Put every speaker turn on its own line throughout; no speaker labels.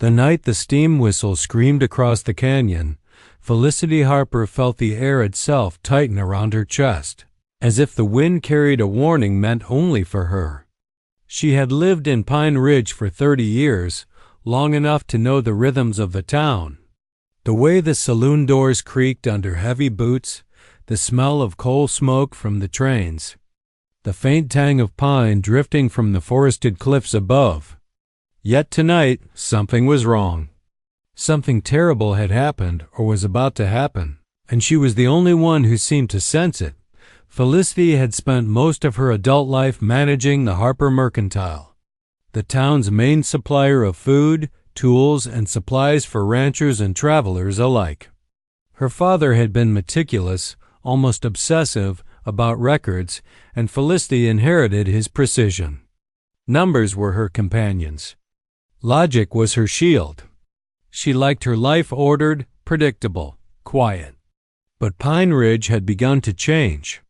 The night the steam whistle screamed across the canyon, Felicity Harper felt the air itself tighten around her chest, as if the wind carried a warning meant only for her. She had lived in Pine Ridge for 30 years, long enough to know the rhythms of the town. The way the saloon doors creaked under heavy boots, the smell of coal smoke from the trains, the faint tang of pine drifting from the forested cliffs above. Yet tonight, something was wrong. Something terrible had happened or was about to happen, and she was the only one who seemed to sense it. Felicity had spent most of her adult life managing the Harper Mercantile, the town's main supplier of food, tools, and supplies for ranchers and travelers alike. Her father had been meticulous, almost obsessive, about records, and Felicity inherited his precision. Numbers were her companions. Logic was her shield. She liked her life ordered, predictable, quiet. But Pine Ridge had begun to change.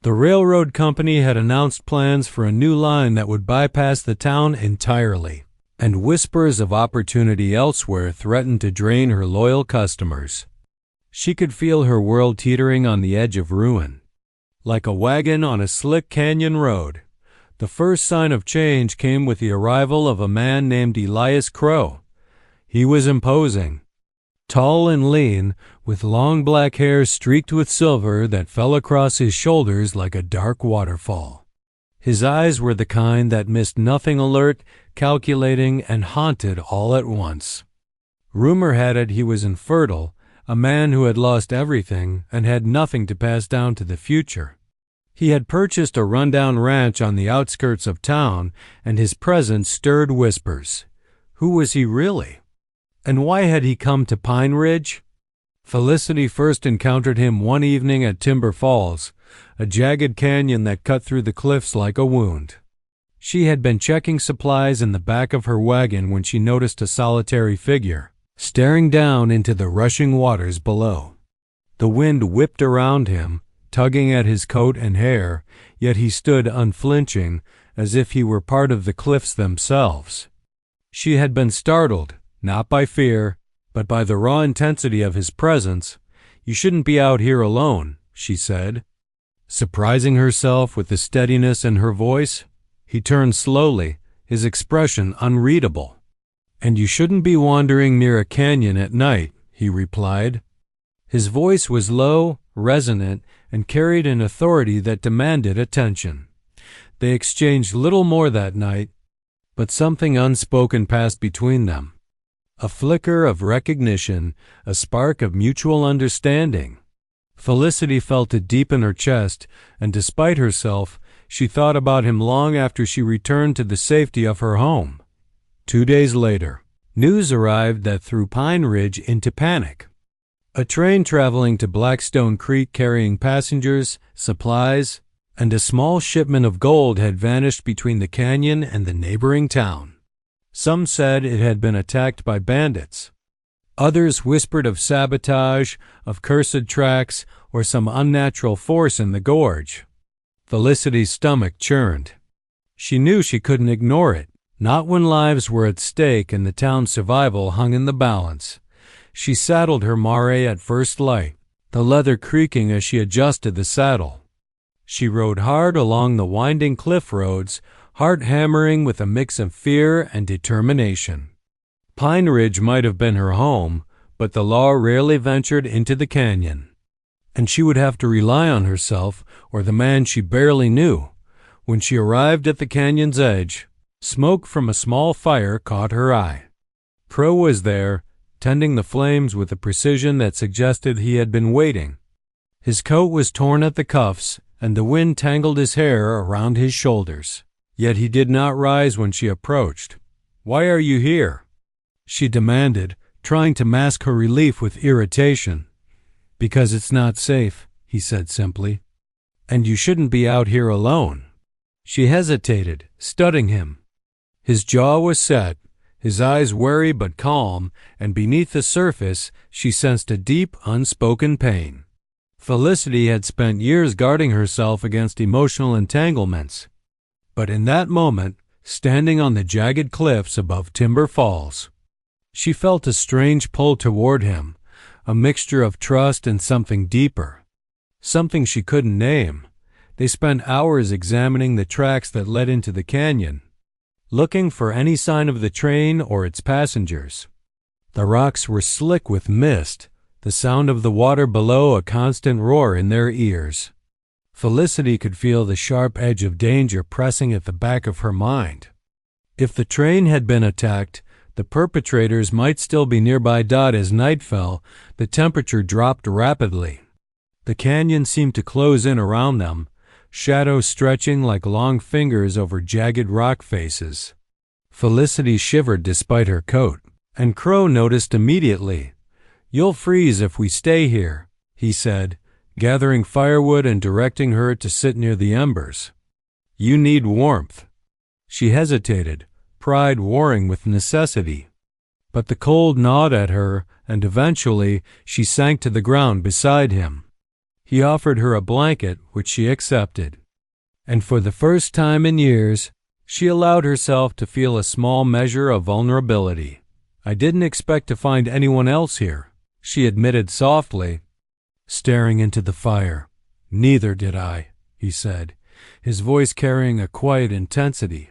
The railroad company had announced plans for a new line that would bypass the town entirely, and whispers of opportunity elsewhere threatened to drain her loyal customers. She could feel her world teetering on the edge of ruin. Like a wagon on a slick canyon road, the first sign of change came with the arrival of a man named Elias Crowe. He was imposing, tall and lean, with long black hair streaked with silver that fell across his shoulders like a dark waterfall. His eyes were the kind that missed nothing, alert, calculating, and haunted all at once. Rumor had it he was infertile, a man who had lost everything and had nothing to pass down to the future. He had purchased a rundown ranch on the outskirts of town, and his presence stirred whispers. Who was he really? And why had he come to Pine Ridge? Felicity first encountered him one evening at Timber Falls, a jagged canyon that cut through the cliffs like a wound. She had been checking supplies in the back of her wagon when she noticed a solitary figure, staring down into the rushing waters below. The wind whipped around him, tugging at his coat and hair, yet he stood unflinching, as if he were part of the cliffs themselves. She had been startled, not by fear, but by the raw intensity of his presence. "You shouldn't be out here alone," she said. Surprising herself with the steadiness in her voice, he turned slowly, his expression unreadable. "And you shouldn't be wandering near a canyon at night," he replied. His voice was low, resonant, and carried an authority that demanded attention. They exchanged little more that night, but something unspoken passed between them. A flicker of recognition, a spark of mutual understanding. Felicity felt it deep in her chest, and despite herself, she thought about him long after she returned to the safety of her home. 2 days later, news arrived that threw Pine Ridge into panic. A train traveling to Blackstone Creek carrying passengers, supplies, and a small shipment of gold had vanished between the canyon and the neighboring town. Some said it had been attacked by bandits. Others whispered of sabotage, of cursed tracks, or some unnatural force in the gorge. Felicity's stomach churned. She knew she couldn't ignore it, not when lives were at stake and the town's survival hung in the balance. She saddled her mare at first light, the leather creaking as she adjusted the saddle. She rode hard along the winding cliff roads, heart hammering with a mix of fear and determination. Pine Ridge might have been her home, but the law rarely ventured into the canyon. And she would have to rely on herself or the man she barely knew. When she arrived at the canyon's edge, smoke from a small fire caught her eye. Crowe was there, tending the flames with a precision that suggested he had been waiting. His coat was torn at the cuffs, and the wind tangled his hair around his shoulders. Yet he did not rise when she approached. "Why are you here?" she demanded, trying to mask her relief with irritation. "Because it's not safe," he said simply. "And you shouldn't be out here alone." She hesitated, studying him. His jaw was set, his eyes wary but calm, and beneath the surface she sensed a deep, unspoken pain. Felicity had spent years guarding herself against emotional entanglements. But in that moment, standing on the jagged cliffs above Timber Falls, She felt a strange pull toward him, a mixture of trust and something deeper, something she couldn't name. They spent hours examining the tracks that led into the canyon, looking for any sign of the train or its passengers. The rocks were slick with mist, the sound of the water below a constant roar in their ears. Felicity could feel the sharp edge of danger pressing at the back of her mind. If the train had been attacked, the perpetrators might still be nearby. As night fell, the temperature dropped rapidly. The canyon seemed to close in around them, shadows stretching like long fingers over jagged rock faces. Felicity shivered despite her coat, and Crowe noticed immediately. "You'll freeze if we stay here," he said, gathering firewood and directing her to sit near the embers. "You need warmth." She hesitated, pride warring with necessity. But the cold gnawed at her, and eventually she sank to the ground beside him. He offered her a blanket, which she accepted. And for the first time in years, she allowed herself to feel a small measure of vulnerability. "I didn't expect to find anyone else here," she admitted softly, staring into the fire. "Neither did I," he said, his voice carrying a quiet intensity.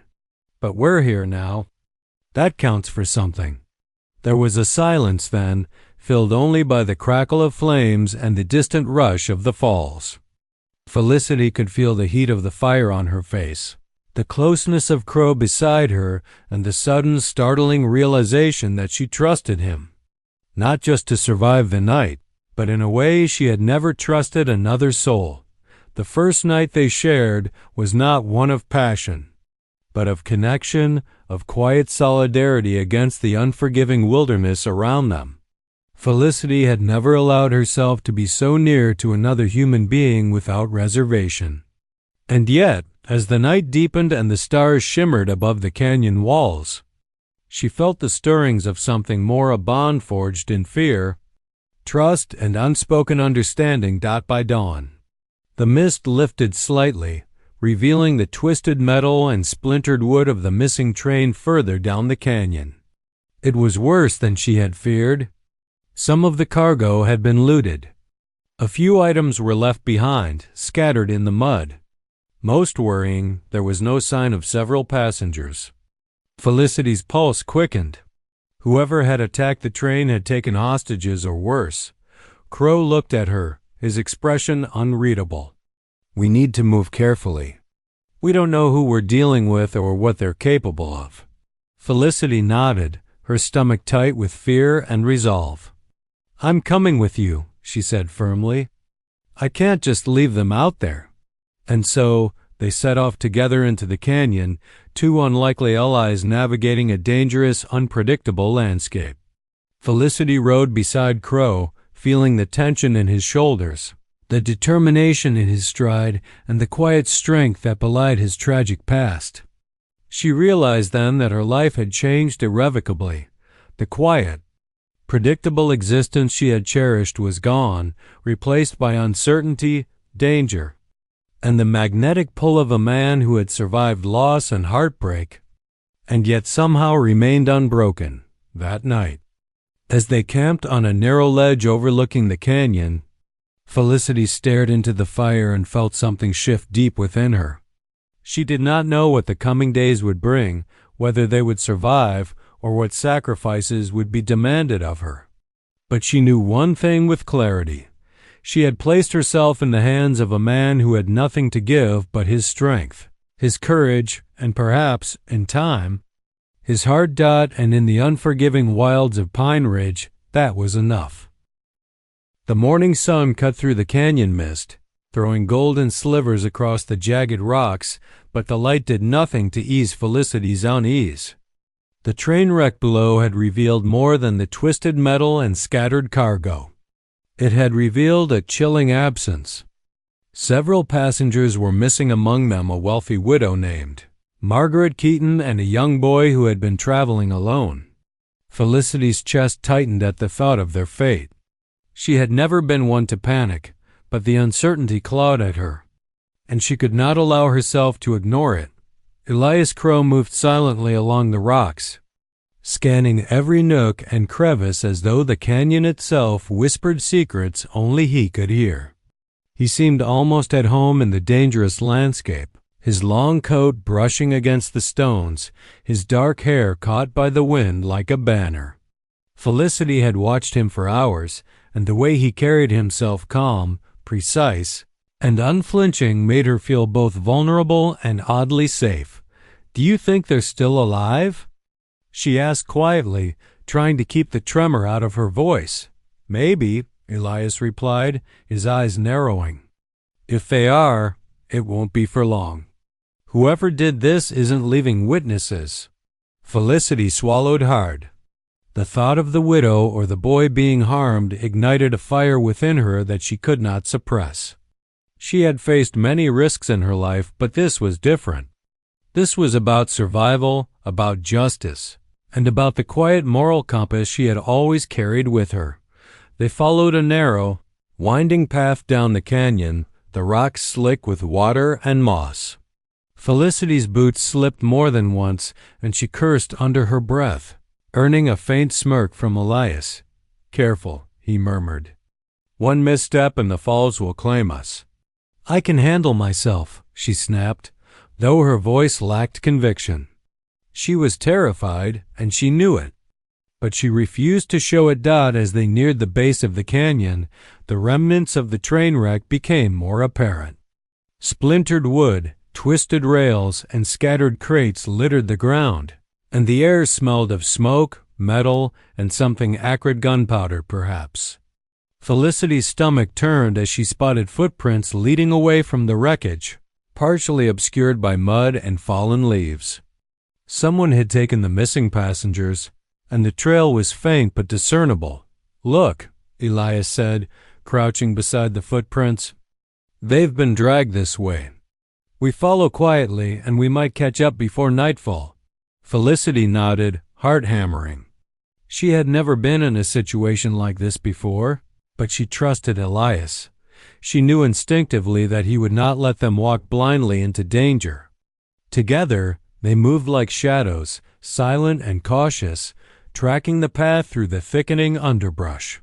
"But we're here now. That counts for something." There was a silence then, filled only by the crackle of flames and the distant rush of the falls. Felicity could feel the heat of the fire on her face, the closeness of Crowe beside her, and the sudden, startling realization that she trusted him, not just to survive the night, but in a way she had never trusted another soul. The first night they shared was not one of passion, but of connection, of quiet solidarity against the unforgiving wilderness around them. Felicity had never allowed herself to be so near to another human being without reservation. And yet, as the night deepened and the stars shimmered above the canyon walls, she felt the stirrings of something more, a bond forged in fear, trust, and unspoken understanding. By dawn, the mist lifted slightly, revealing the twisted metal and splintered wood of the missing train further down the canyon. It was worse than she had feared. Some of the cargo had been looted. A few items were left behind, scattered in the mud. Most worrying, there was no sign of several passengers. Felicity's pulse quickened. Whoever had attacked the train had taken hostages or worse. Crowe looked at her, his expression unreadable. "We need to move carefully. We don't know who we're dealing with or what they're capable of." Felicity nodded, her stomach tight with fear and resolve. "I'm coming with you," she said firmly. "I can't just leave them out there." And so they set off together into the canyon, two unlikely allies navigating a dangerous, unpredictable landscape. Felicity rode beside Crowe, feeling the tension in his shoulders, the determination in his stride, and the quiet strength that belied his tragic past. She realized then that her life had changed irrevocably. The quiet, predictable existence she had cherished was gone, replaced by uncertainty, danger, and the magnetic pull of a man who had survived loss and heartbreak, and yet somehow remained unbroken. That night, as they camped on a narrow ledge overlooking the canyon, Felicity stared into the fire and felt something shift deep within her. She did not know what the coming days would bring, whether they would survive, or what sacrifices would be demanded of her. But she knew one thing with clarity. She had placed herself in the hands of a man who had nothing to give but his strength, his courage, and perhaps, in time, his heart. And in the unforgiving wilds of Pine Ridge, that was enough. The morning sun cut through the canyon mist, throwing golden slivers across the jagged rocks, but the light did nothing to ease Felicity's unease. The train wreck below had revealed more than the twisted metal and scattered cargo. It had revealed a chilling absence. Several passengers were missing, among them a wealthy widow named Margaret Keaton and a young boy who had been traveling alone. Felicity's chest tightened at the thought of their fate. She had never been one to panic, but the uncertainty clawed at her, and she could not allow herself to ignore it. Elias Crowe moved silently along the rocks, scanning every nook and crevice as though the canyon itself whispered secrets only he could hear. He seemed almost at home in the dangerous landscape, his long coat brushing against the stones, his dark hair caught by the wind like a banner. Felicity had watched him for hours, and the way he carried himself, calm, precise, and unflinching, made her feel both vulnerable and oddly safe. "Do you think they're still alive?" she asked quietly, trying to keep the tremor out of her voice. "Maybe," Elias replied, his eyes narrowing. "If they are, it won't be for long. Whoever did this isn't leaving witnesses." Felicity swallowed hard. The thought of the widow or the boy being harmed ignited a fire within her that she could not suppress. She had faced many risks in her life, but this was different. This was about survival, about justice, and about the quiet moral compass she had always carried with her. They followed a narrow, winding path down the canyon, the rocks slick with water and moss. Felicity's boots slipped more than once, and she cursed under her breath, earning a faint smirk from Elias. "Careful," he murmured. "One misstep and the falls will claim us." "I can handle myself," she snapped, though her voice lacked conviction. She was terrified, and she knew it. But she refused to show it. As they neared the base of the canyon, the remnants of the train wreck became more apparent. Splintered wood, twisted rails, and scattered crates littered the ground, and the air smelled of smoke, metal, and something acrid, gunpowder perhaps. Felicity's stomach turned as she spotted footprints leading away from the wreckage, partially obscured by mud and fallen leaves. Someone had taken the missing passengers, and the trail was faint but discernible. "Look," Elias said, crouching beside the footprints. "They've been dragged this way. We follow quietly, and we might catch up before nightfall." Felicity nodded, heart hammering. She had never been in a situation like this before, but she trusted Elias. She knew instinctively that he would not let them walk blindly into danger. Together, they moved like shadows, silent and cautious, tracking the path through the thickening underbrush.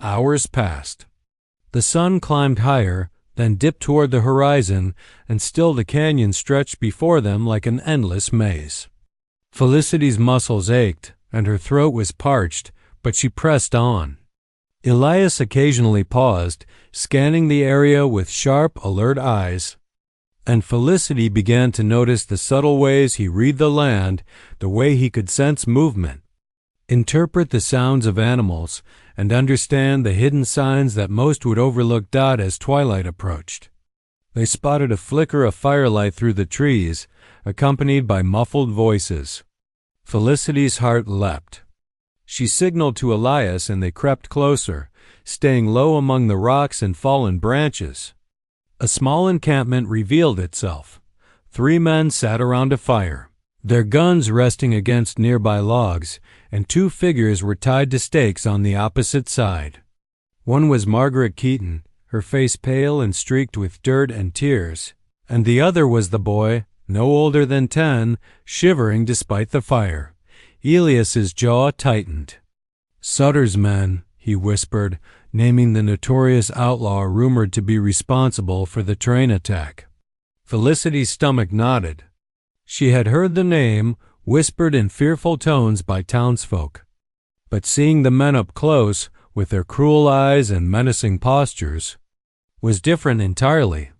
Hours passed. The sun climbed higher, then dipped toward the horizon, and still the canyon stretched before them like an endless maze. Felicity's muscles ached, and her throat was parched, but she pressed on. Elias occasionally paused, scanning the area with sharp, alert eyes, and Felicity began to notice the subtle ways he read the land, the way he could sense movement, interpret the sounds of animals, and understand the hidden signs that most would overlook as twilight approached. They spotted a flicker of firelight through the trees, accompanied by muffled voices. Felicity's heart leapt. She signaled to Elias, and they crept closer, staying low among the rocks and fallen branches. A small encampment revealed itself. 3 men sat around a fire, their guns resting against nearby logs, and 2 figures were tied to stakes on the opposite side. One was Margaret Keaton, her face pale and streaked with dirt and tears, and the other was the boy, no older than 10, shivering despite the fire. Elias's jaw tightened. "Sutter's men," he whispered, naming the notorious outlaw rumored to be responsible for the train attack. Felicity's stomach knotted. She had heard the name, whispered in fearful tones by townsfolk. But seeing the men up close, with their cruel eyes and menacing postures, was different entirely.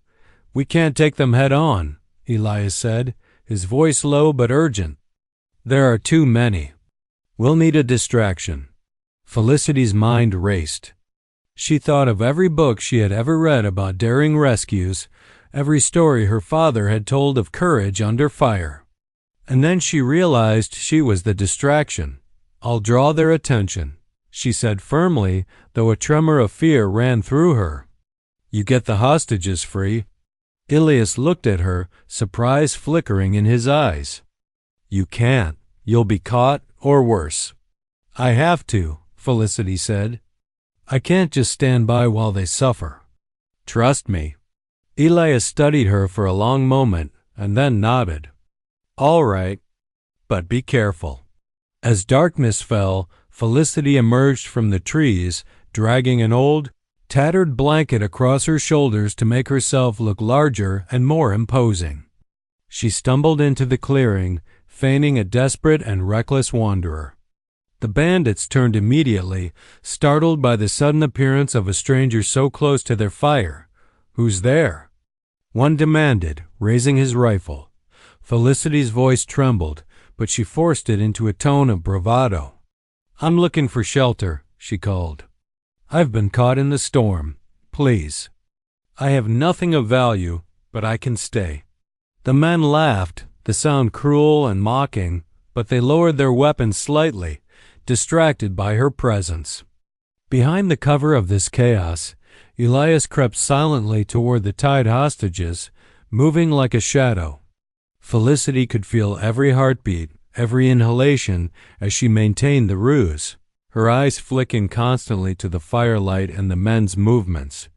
"We can't take them head on," Elias said, his voice low but urgent. "There are too many. We'll need a distraction." Felicity's mind raced. She thought of every book she had ever read about daring rescues, every story her father had told of courage under fire. And then she realized she was the distraction. "I'll draw their attention," she said firmly, though a tremor of fear ran through her. "You get the hostages free." Elias looked at her, surprise flickering in his eyes. "You can't. You'll be caught, or worse." "I have to," Felicity said. "I can't just stand by while they suffer." "Trust me." Elias studied her for a long moment, and then nodded. "All right, but be careful." As darkness fell, Felicity emerged from the trees, dragging an old, tattered blanket across her shoulders to make herself look larger and more imposing. She stumbled into the clearing, feigning a desperate and reckless wanderer. The bandits turned immediately, startled by the sudden appearance of a stranger so close to their fire. "Who's there?" one demanded, raising his rifle. Felicity's voice trembled, but she forced it into a tone of bravado. "I'm looking for shelter," she called. "I've been caught in the storm. Please. I have nothing of value, but I can stay." The men laughed, the sound cruel and mocking, but they lowered their weapons slightly, distracted by her presence. Behind the cover of this chaos, Elias crept silently toward the tied hostages, moving like a shadow. Felicity could feel every heartbeat, every inhalation, as she maintained the ruse, her eyes flicking constantly to the firelight and the men's movements.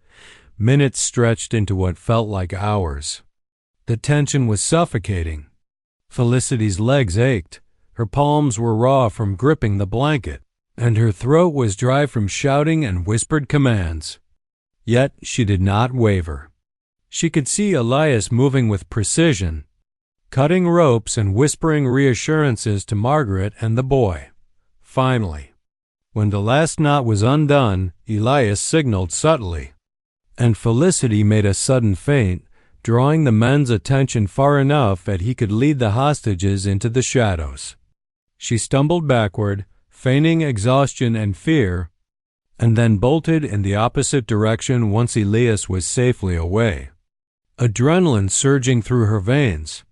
Minutes stretched into what felt like hours. The tension was suffocating. Felicity's legs ached. Her palms were raw from gripping the blanket, and her throat was dry from shouting and whispered commands. Yet she did not waver. She could see Elias moving with precision, cutting ropes and whispering reassurances to Margaret and the boy. Finally, when the last knot was undone, Elias signaled subtly, and Felicity made a sudden feint, drawing the men's attention far enough that he could lead the hostages into the shadows. She stumbled backward, feigning exhaustion and fear, and then bolted in the opposite direction once Elias was safely away. Adrenaline surging through her veins,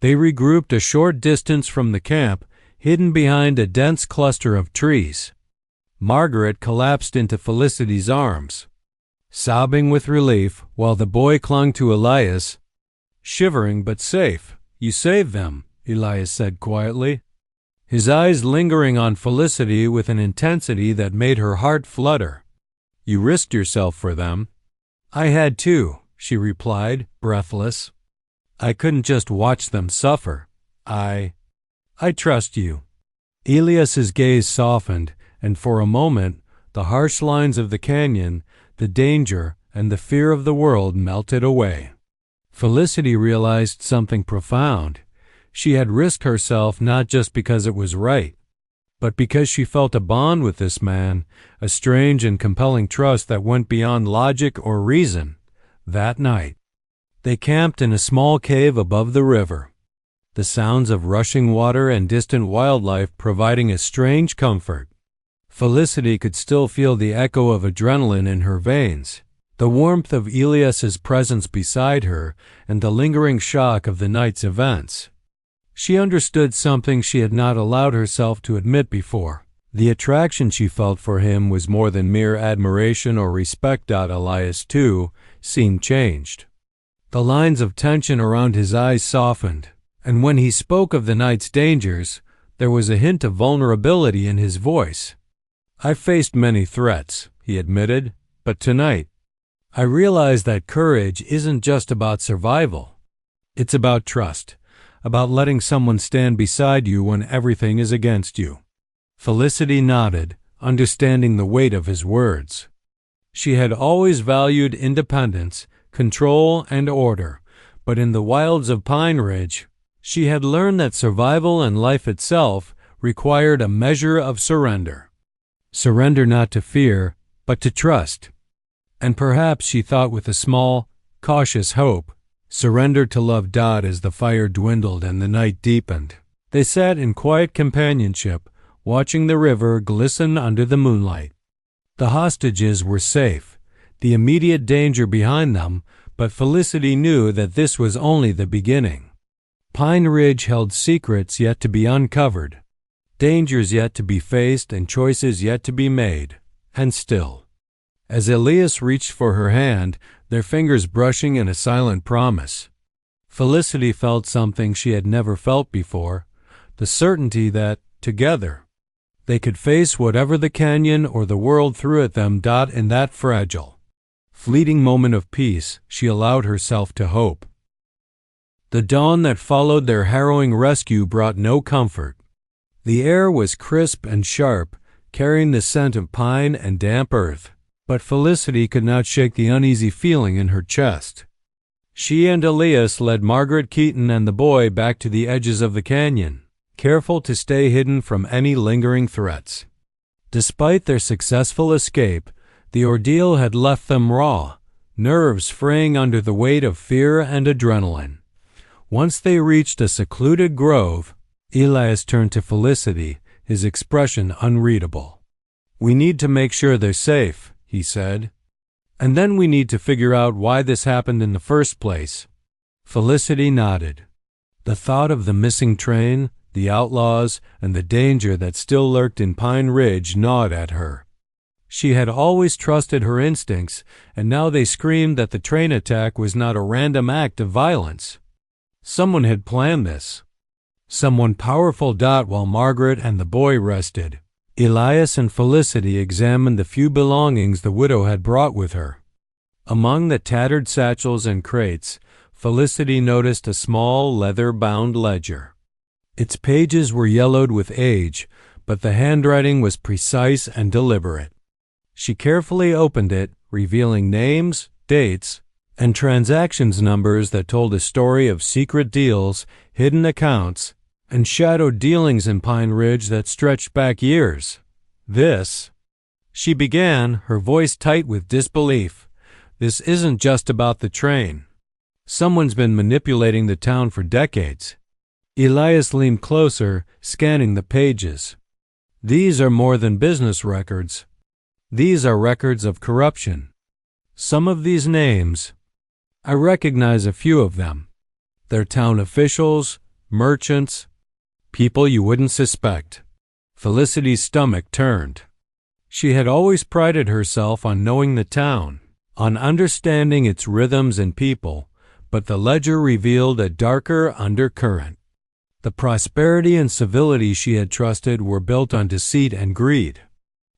they regrouped a short distance from the camp, hidden behind a dense cluster of trees. Margaret collapsed into Felicity's arms, sobbing with relief, while the boy clung to Elias, shivering but safe. "You saved them," Elias said quietly, his eyes lingering on Felicity with an intensity that made her heart flutter. "You risked yourself for them." "I had to," she replied, breathless. "I couldn't just watch them suffer. I trust you." Elias's gaze softened, and for a moment the harsh lines of the canyon, the danger, and the fear of the world melted away. Felicity realized something profound. She had risked herself not just because it was right, but because she felt a bond with this man, a strange and compelling trust that went beyond logic or reason. That night, they camped in a small cave above the river, the sounds of rushing water and distant wildlife providing a strange comfort. Felicity could still feel the echo of adrenaline in her veins, the warmth of Elias's presence beside her, and the lingering shock of the night's events. She understood something she had not allowed herself to admit before. The attraction she felt for him was more than mere admiration or respect. Elias, too, seemed changed. The lines of tension around his eyes softened, and when he spoke of the night's dangers, there was a hint of vulnerability in his voice. "I faced many threats," he admitted, "but tonight, I realized that courage isn't just about survival. It's about trust, about letting someone stand beside you when everything is against you." Felicity nodded, understanding the weight of his words. She had always valued independence, control, and order, but in the wilds of Pine Ridge, she had learned that survival and life itself required a measure of surrender. Surrender not to fear, but to trust. And perhaps, she thought with a small, cautious hope, surrender to love. As the fire dwindled and the night deepened, they sat in quiet companionship, watching the river glisten under the moonlight. The hostages were safe, the immediate danger behind them, but Felicity knew that this was only the beginning. Pine Ridge held secrets yet to be uncovered, dangers yet to be faced, and choices yet to be made. And still, as Elias reached for her hand, their fingers brushing in a silent promise, Felicity felt something she had never felt before, the certainty that, together, they could face whatever the canyon or the world threw at them. In that fragile, fleeting moment of peace, she allowed herself to hope. The dawn that followed their harrowing rescue brought no comfort. The air was crisp and sharp, carrying the scent of pine and damp earth, but Felicity could not shake the uneasy feeling in her chest. She and Elias led Margaret Keaton and the boy back to the edges of the canyon, careful to stay hidden from any lingering threats. Despite their successful escape, the ordeal had left them raw, nerves fraying under the weight of fear and adrenaline. Once they reached a secluded grove, Elias turned to Felicity, his expression unreadable. "We need to make sure they're safe," he said. "And then we need to figure out why this happened in the first place." Felicity nodded. The thought of the missing train, the outlaws, and the danger that still lurked in Pine Ridge gnawed at her. She had always trusted her instincts, and now they screamed that the train attack was not a random act of violence. Someone had planned this. Someone powerful. While Margaret and the boy rested, Elias and Felicity examined the few belongings the widow had brought with her. Among the tattered satchels and crates, Felicity noticed a small leather-bound ledger. Its pages were yellowed with age, but the handwriting was precise and deliberate. She carefully opened it, revealing names, dates, and transactions numbers that told a story of secret deals, hidden accounts, and shadowed dealings in Pine Ridge that stretched back years. She began, her voice tight with disbelief. "This isn't just about the train. Someone's been manipulating the town for decades." Elias leaned closer, scanning the pages. "These are more than business records. These are records of corruption. Some of these names, I recognize a few of them. They're town officials, merchants, people you wouldn't suspect." Felicity's stomach turned. She had always prided herself on knowing the town, on understanding its rhythms and people, but the ledger revealed a darker undercurrent. The prosperity and civility she had trusted were built on deceit and greed.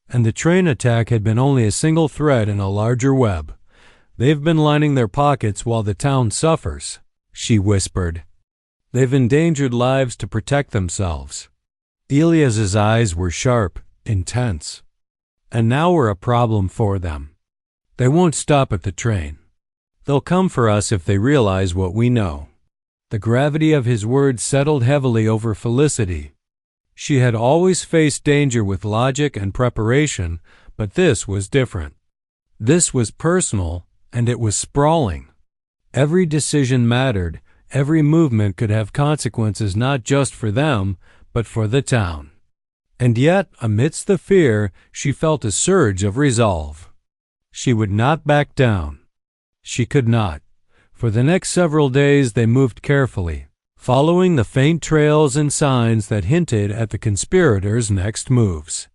And the train attack had been only a single thread in a larger web. "They've been lining their pockets while the town suffers," she whispered. "They've endangered lives to protect themselves." Elias's eyes were sharp, intense. "And now we're a problem for them. They won't stop at the train. They'll come for us if they realize what we know." The gravity of his words settled heavily over Felicity. She had always faced danger with logic and preparation, but this was different. This was personal, and it was sprawling. Every decision mattered. Every movement could have consequences not just for them, but for the town. And yet, amidst the fear, she felt a surge of resolve. She would not back down. She could not. For the next several days they moved carefully, following the faint trails and signs that hinted at the conspirators' next moves.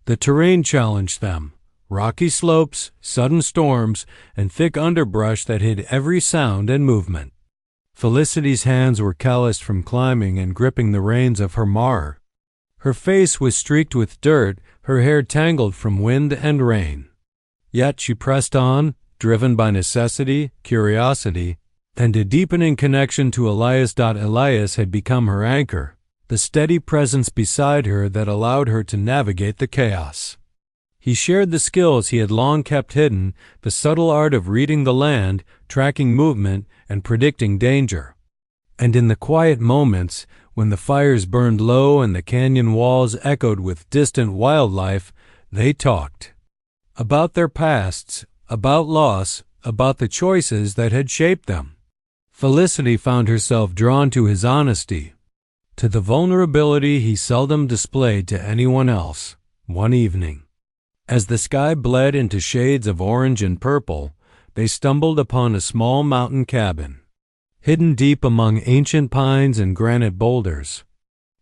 The terrain challenged them. Rocky slopes, sudden storms, and thick underbrush that hid every sound and movement. Felicity's hands were calloused from climbing and gripping the reins of her mar. Her face was streaked with dirt, her hair tangled from wind and rain. Yet she pressed on, driven by necessity, curiosity, and a deepening connection to Elias. Elias had become her anchor, the steady presence beside her that allowed her to navigate the chaos. He shared the skills he had long kept hidden, the subtle art of reading the land, tracking movement, and predicting danger. And in the quiet moments, when the fires burned low and the canyon walls echoed with distant wildlife, they talked. About their pasts, about loss, about the choices that had shaped them. Felicity found herself drawn to his honesty, to the vulnerability he seldom displayed to anyone else. One evening, as the sky bled into shades of orange and purple, they stumbled upon a small mountain cabin, hidden deep among ancient pines and granite boulders.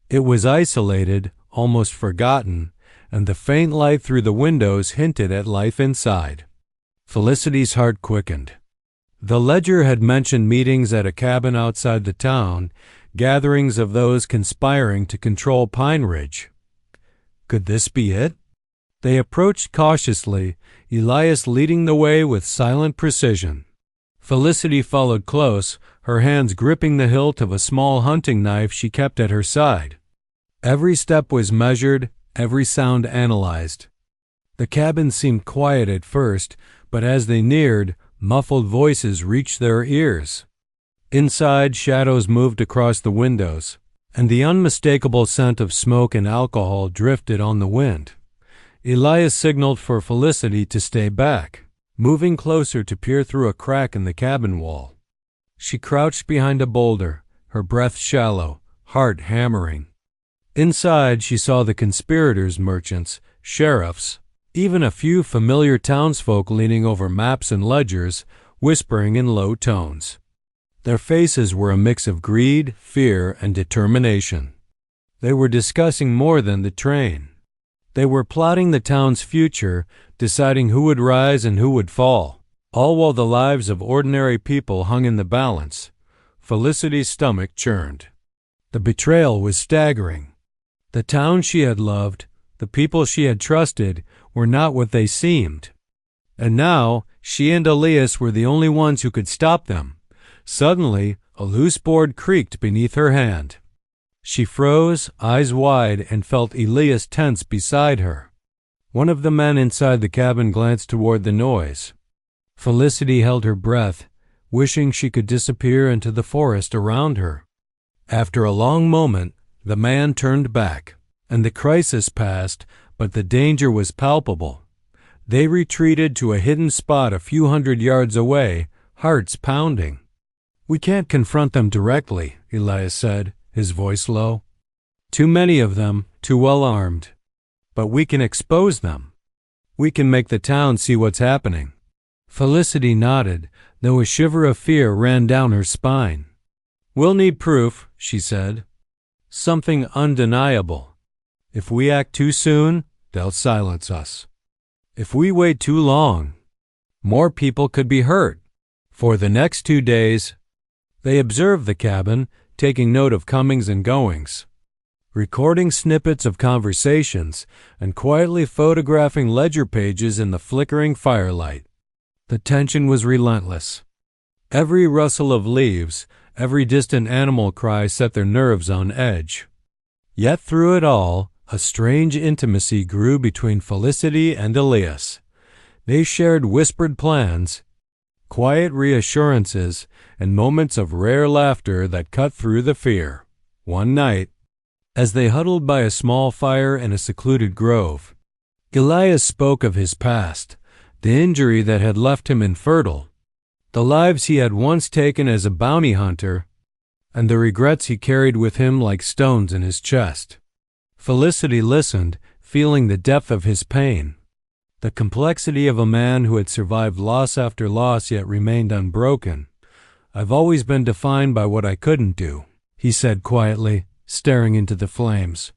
It was isolated, almost forgotten, and the faint light through the windows hinted at life inside. Felicity's heart quickened. The ledger had mentioned meetings at a cabin outside the town, gatherings of those conspiring to control Pine Ridge. Could this be it? They approached cautiously, Elias leading the way with silent precision. Felicity followed close, her hands gripping the hilt of a small hunting knife she kept at her side. Every step was measured, every sound analyzed. The cabin seemed quiet at first, but as they neared, muffled voices reached their ears. Inside, shadows moved across the windows, and the unmistakable scent of smoke and alcohol drifted on the wind. Elias signaled for Felicity to stay back, moving closer to peer through a crack in the cabin wall. She crouched behind a boulder, her breath shallow, heart hammering. Inside, she saw the conspirators, merchants, sheriffs, even a few familiar townsfolk leaning over maps and ledgers, whispering in low tones. Their faces were a mix of greed, fear, and determination. They were discussing more than the train. They were plotting the town's future, deciding who would rise and who would fall, all while the lives of ordinary people hung in the balance. Felicity's stomach churned. The betrayal was staggering. The town she had loved, the people she had trusted, were not what they seemed. And now, she and Elias were the only ones who could stop them. Suddenly, a loose board creaked beneath her hand. She froze, eyes wide, and felt Elias tense beside her. One of the men inside the cabin glanced toward the noise. Felicity held her breath, wishing she could disappear into the forest around her. After a long moment, the man turned back, and the crisis passed, but the danger was palpable. They retreated to a hidden spot a few hundred yards away, hearts pounding. "We can't confront them directly," Elias said, his voice low. "Too many of them, too well armed. But we can expose them. We can make the town see what's happening." Felicity nodded, though a shiver of fear ran down her spine. "We'll need proof," she said. "Something undeniable. If we act too soon, they'll silence us. If we wait too long, more people could be hurt." For the next 2 days, they observed the cabin, taking note of comings and goings, recording snippets of conversations, and quietly photographing ledger pages in the flickering firelight. The tension was relentless. Every rustle of leaves, every distant animal cry set their nerves on edge. Yet through it all, a strange intimacy grew between Felicity and Elias. They shared whispered plans, quiet reassurances, and moments of rare laughter that cut through the fear. One night, as they huddled by a small fire in a secluded grove, Elias spoke of his past, the injury that had left him infertile, the lives he had once taken as a bounty hunter, and the regrets he carried with him like stones in his chest. Felicity listened, feeling the depth of his pain, the complexity of a man who had survived loss after loss yet remained unbroken. "I've always been defined by what I couldn't do," he said quietly, staring into the flames.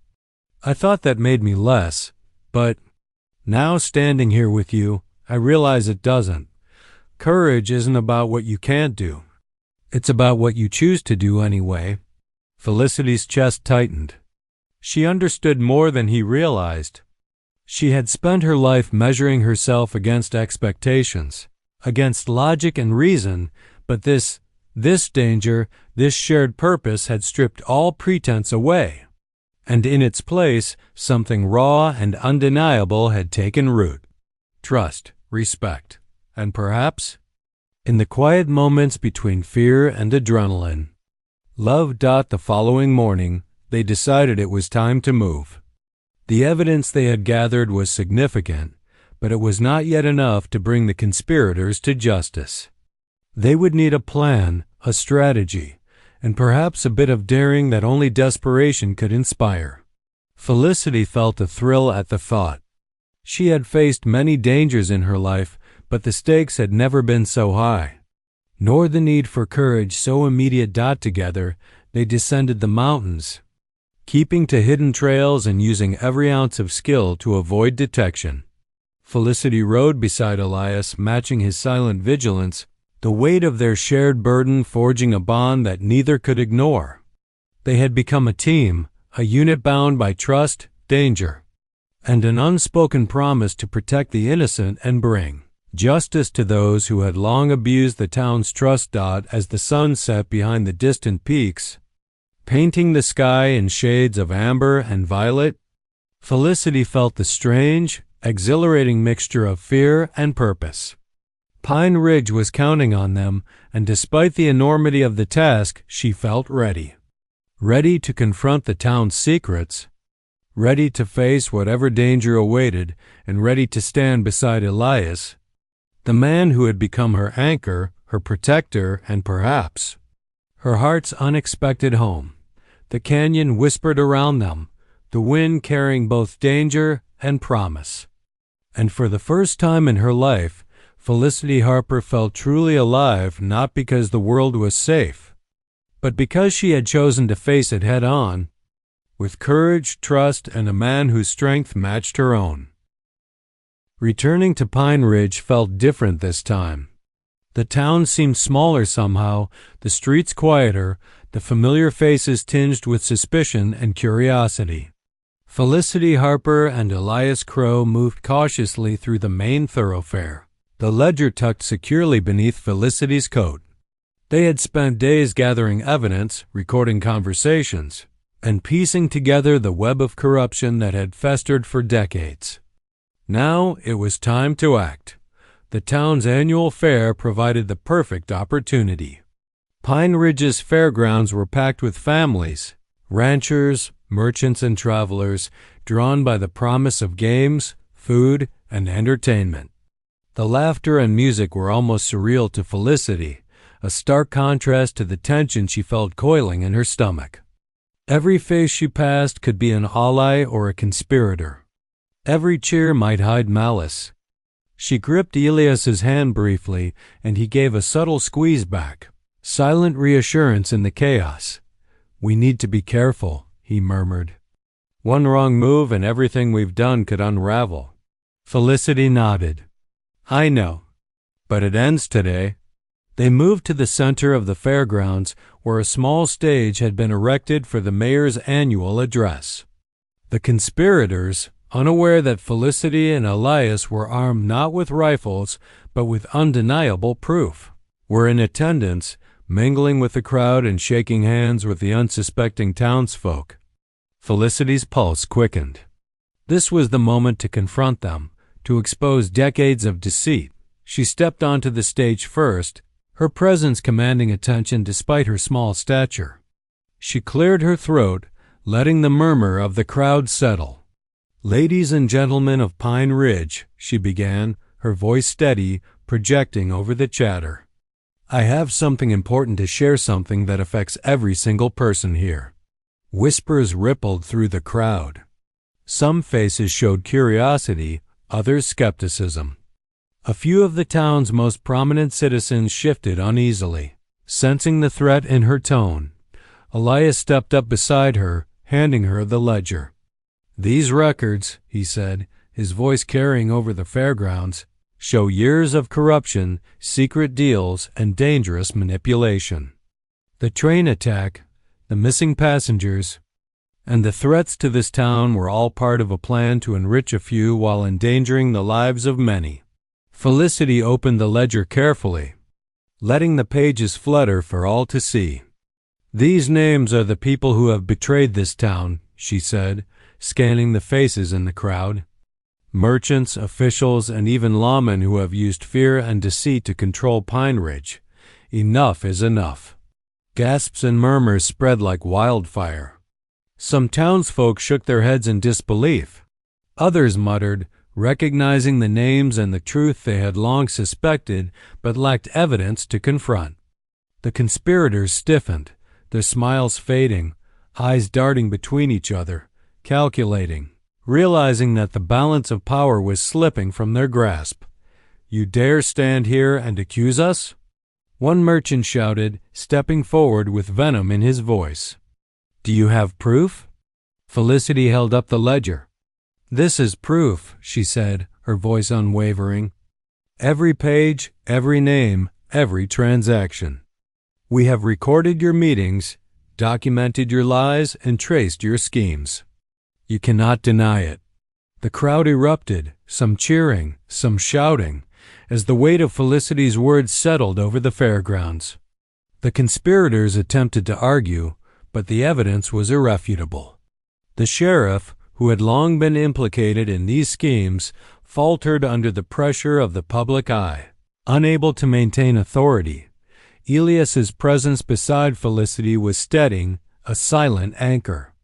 "I thought that made me less, but now standing here with you, I realize it doesn't. Courage isn't about what you can't do. It's about what you choose to do anyway." Felicity's chest tightened. She understood more than he realized. She had spent her life measuring herself against expectations, against logic and reason, but this danger, this shared purpose had stripped all pretense away, and in its place, something raw and undeniable had taken root. Trust, respect, and perhaps, in the quiet moments between fear and adrenaline, love. The following morning, they decided it was time to move. The evidence they had gathered was significant, but it was not yet enough to bring the conspirators to justice. They would need a plan, a strategy, and perhaps a bit of daring that only desperation could inspire. Felicity felt a thrill at the thought. She had faced many dangers in her life, but the stakes had never been so high, nor the need for courage so immediate. Together, they descended the mountains, keeping to hidden trails and using every ounce of skill to avoid detection. Felicity rode beside Elias, matching his silent vigilance, the weight of their shared burden forging a bond that neither could ignore. They had become a team, a unit bound by trust, danger, and an unspoken promise to protect the innocent and bring justice to those who had long abused the town's trust. As the sun set behind the distant peaks, painting the sky in shades of amber and violet. Felicity felt the strange, exhilarating mixture of fear and purpose. Pine Ridge was counting on them, and despite the enormity of the task, she felt ready. Ready to confront the town's secrets, ready to face whatever danger awaited, and ready to stand beside Elias, the man who had become her anchor, her protector, and perhaps her heart's unexpected home. The canyon whispered around them, the wind carrying both danger and promise. And for the first time in her life, Felicity Harper felt truly alive, not because the world was safe, but because she had chosen to face it head on, with courage, trust, and a man whose strength matched her own. Returning to Pine Ridge felt different this time. The town seemed smaller somehow, the streets quieter, the familiar faces tinged with suspicion and curiosity. Felicity Harper and Elias Crowe moved cautiously through the main thoroughfare, the ledger tucked securely beneath Felicity's coat. They had spent days gathering evidence, recording conversations, and piecing together the web of corruption that had festered for decades. Now it was time to act. The town's annual fair provided the perfect opportunity. Pine Ridge's fairgrounds were packed with families, ranchers, merchants, and travelers, drawn by the promise of games, food, and entertainment. The laughter and music were almost surreal to Felicity, a stark contrast to the tension she felt coiling in her stomach. Every face she passed could be an ally or a conspirator. Every cheer might hide malice. She gripped Elias's hand briefly, and he gave a subtle squeeze back, silent reassurance in the chaos. "We need to be careful," he murmured. "One wrong move and everything we've done could unravel." Felicity nodded. "I know, but it ends today." They moved to the center of the fairgrounds, where a small stage had been erected for the mayor's annual address. The conspirators, unaware that Felicity and Elias were armed not with rifles, but with undeniable proof, were in attendance, mingling with the crowd and shaking hands with the unsuspecting townsfolk. Felicity's pulse quickened. This was the moment to confront them, to expose decades of deceit. She stepped onto the stage first, her presence commanding attention despite her small stature. She cleared her throat, letting the murmur of the crowd settle. "Ladies and gentlemen of Pine Ridge," she began, her voice steady, projecting over the chatter. "I have something important to share, something that affects every single person here." Whispers rippled through the crowd. Some faces showed curiosity, others skepticism. A few of the town's most prominent citizens shifted uneasily, sensing the threat in her tone. Elias stepped up beside her, handing her the ledger. "These records," he said, his voice carrying over the fairgrounds, "show years of corruption, secret deals, and dangerous manipulation. The train attack, the missing passengers, and the threats to this town were all part of a plan to enrich a few while endangering the lives of many." Felicity opened the ledger carefully, letting the pages flutter for all to see. "These names are the people who have betrayed this town," she said, scanning the faces in the crowd. "Merchants, officials, and even lawmen who have used fear and deceit to control Pine Ridge. Enough is enough." Gasps and murmurs spread like wildfire. Some townsfolk shook their heads in disbelief. Others muttered, recognizing the names and the truth they had long suspected but lacked evidence to confront. The conspirators stiffened, their smiles fading, eyes darting between each other, calculating, realizing that the balance of power was slipping from their grasp. "You dare stand here and accuse us?" One merchant shouted, stepping forward with venom in his voice. "Do you have proof?" Felicity held up the ledger. "This is proof," she said, her voice unwavering. "Every page, every name, every transaction. We have recorded your meetings, documented your lies, and traced your schemes. You cannot deny it." The crowd erupted, some cheering, some shouting, as the weight of Felicity's words settled over the fairgrounds. The conspirators attempted to argue, but the evidence was irrefutable. The sheriff, who had long been implicated in these schemes, faltered under the pressure of the public eye. Unable to maintain authority, Elias's presence beside Felicity was steadying, a silent anchor.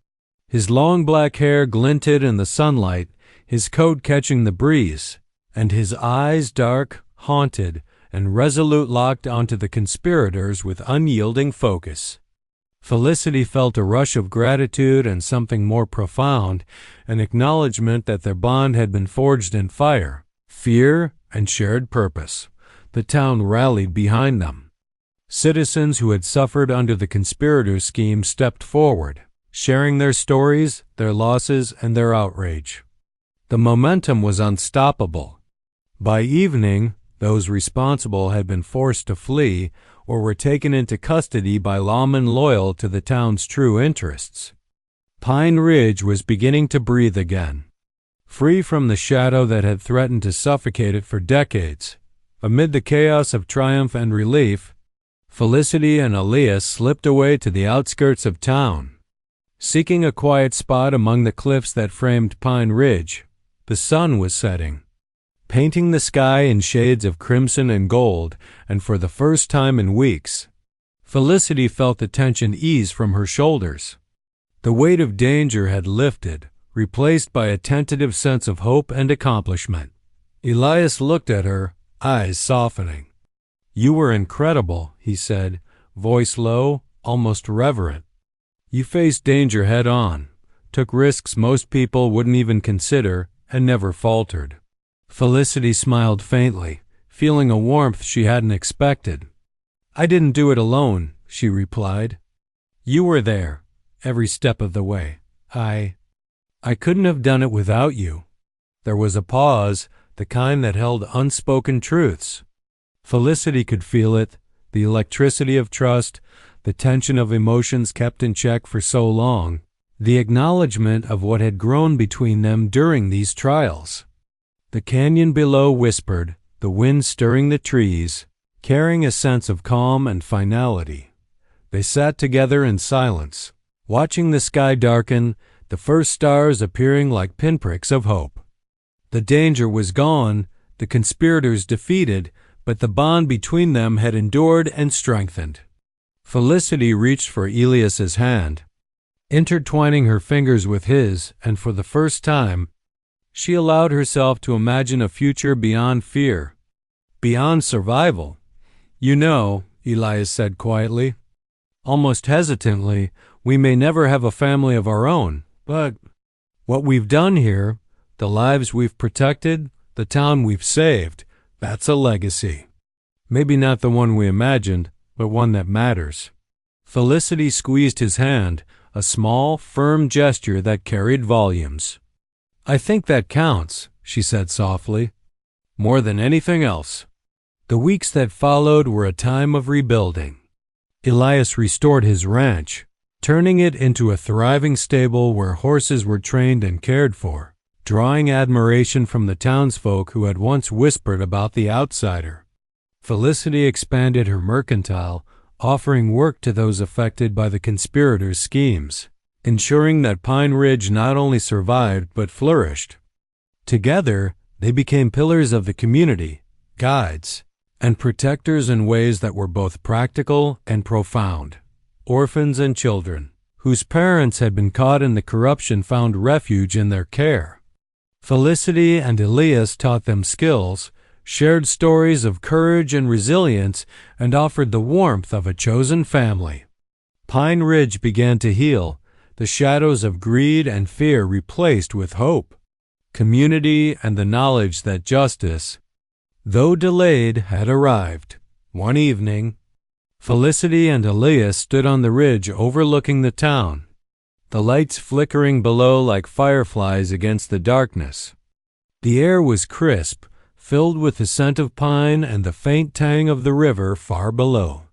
His long black hair glinted in the sunlight, his coat catching the breeze, and his eyes dark, haunted, and resolute locked onto the conspirators with unyielding focus. Felicity felt a rush of gratitude and something more profound, an acknowledgement that their bond had been forged in fire, fear, and shared purpose. The town rallied behind them. Citizens who had suffered under the conspirators' scheme stepped forward, sharing their stories, their losses, and their outrage. The momentum was unstoppable. By evening, those responsible had been forced to flee or were taken into custody by lawmen loyal to the town's true interests. Pine Ridge was beginning to breathe again. Free from the shadow that had threatened to suffocate it for decades, amid the chaos of triumph and relief, Felicity and Elias slipped away to the outskirts of town. Seeking a quiet spot among the cliffs that framed Pine Ridge, the sun was setting, painting the sky in shades of crimson and gold, and for the first time in weeks, Felicity felt the tension ease from her shoulders. The weight of danger had lifted, replaced by a tentative sense of hope and accomplishment. Elias looked at her, eyes softening. "You were incredible," he said, voice low, almost reverent. "You faced danger head-on, took risks most people wouldn't even consider, and never faltered." Felicity smiled faintly, feeling a warmth she hadn't expected. "I didn't do it alone," she replied. "You were there, every step of the way. I couldn't have done it without you." There was a pause, the kind that held unspoken truths. Felicity could feel it, the electricity of trust, the tension of emotions kept in check for so long, the acknowledgement of what had grown between them during these trials. The canyon below whispered, the wind stirring the trees, carrying a sense of calm and finality. They sat together in silence, watching the sky darken, the first stars appearing like pinpricks of hope. The danger was gone, the conspirators defeated, but the bond between them had endured and strengthened. Felicity reached for Elias's hand, intertwining her fingers with his, and for the first time, she allowed herself to imagine a future beyond fear, beyond survival. "You know," Elias said quietly, almost hesitantly, "we may never have a family of our own, but what we've done here, the lives we've protected, the town we've saved, that's a legacy. Maybe not the one we imagined, but one that matters." Felicity squeezed his hand, a small, firm gesture that carried volumes. "I think that counts," she said softly, "more than anything else." The weeks that followed were a time of rebuilding. Elias restored his ranch, turning it into a thriving stable where horses were trained and cared for, drawing admiration from the townsfolk who had once whispered about the outsider. Felicity expanded her mercantile, offering work to those affected by the conspirators' schemes, ensuring that Pine Ridge not only survived but flourished. Together, they became pillars of the community, guides, and protectors in ways that were both practical and profound. Orphans and children, whose parents had been caught in the corruption, found refuge in their care. Felicity and Elias taught them skills, shared stories of courage and resilience, and offered the warmth of a chosen family. Pine Ridge began to heal, the shadows of greed and fear replaced with hope, community, and the knowledge that justice, though delayed, had arrived. One evening, Felicity and Elias stood on the ridge overlooking the town, the lights flickering below like fireflies against the darkness. The air was crisp, filled with the scent of pine and the faint tang of the river far below.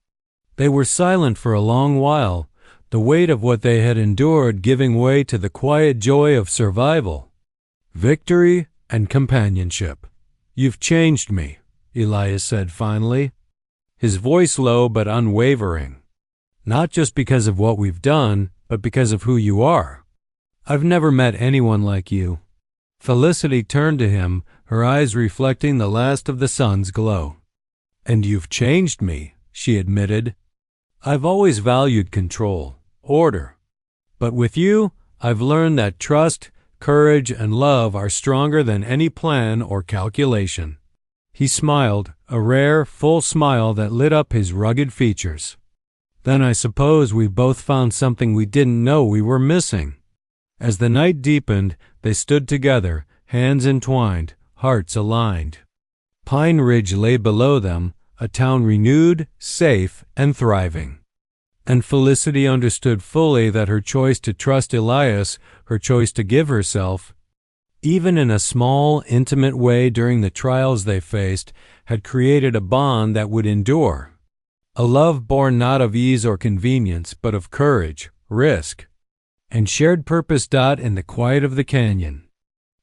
They were silent for a long while, the weight of what they had endured giving way to the quiet joy of survival, victory, and companionship. "You've changed me," Elias said finally, his voice low but unwavering. Not just because of what we've done, but because of who you are. I've never met anyone like you." Felicity turned to him, her eyes reflecting the last of the sun's glow. "And you've changed me," she admitted. "I've always valued control, order. But with you, I've learned that trust, courage, and love are stronger than any plan or calculation." He smiled, a rare, full smile that lit up his rugged features. "Then I suppose we've both found something we didn't know we were missing." As the night deepened, they stood together, hands entwined, hearts aligned. Pine Ridge lay below them, a town renewed, safe, and thriving. And Felicity understood fully that her choice to trust Elias, her choice to give herself, even in a small, intimate way during the trials they faced, had created a bond that would endure. A love born not of ease or convenience, but of courage, risk, and shared purpose. In the quiet of the canyon,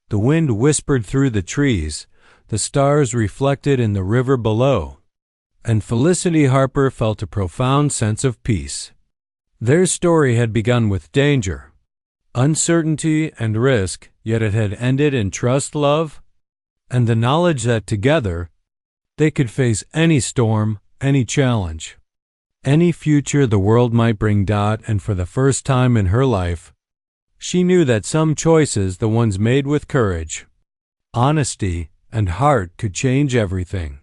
the wind whispered through the trees, the stars reflected in the river below, and Felicity Harper felt a profound sense of peace. Their story had begun with danger, uncertainty, and risk, yet it had ended in trust, love, and the knowledge that together they could face any storm, any challenge, any future the world might bring. And for the first time in her life, she knew that some choices, the ones made with courage, honesty, and heart, could change everything.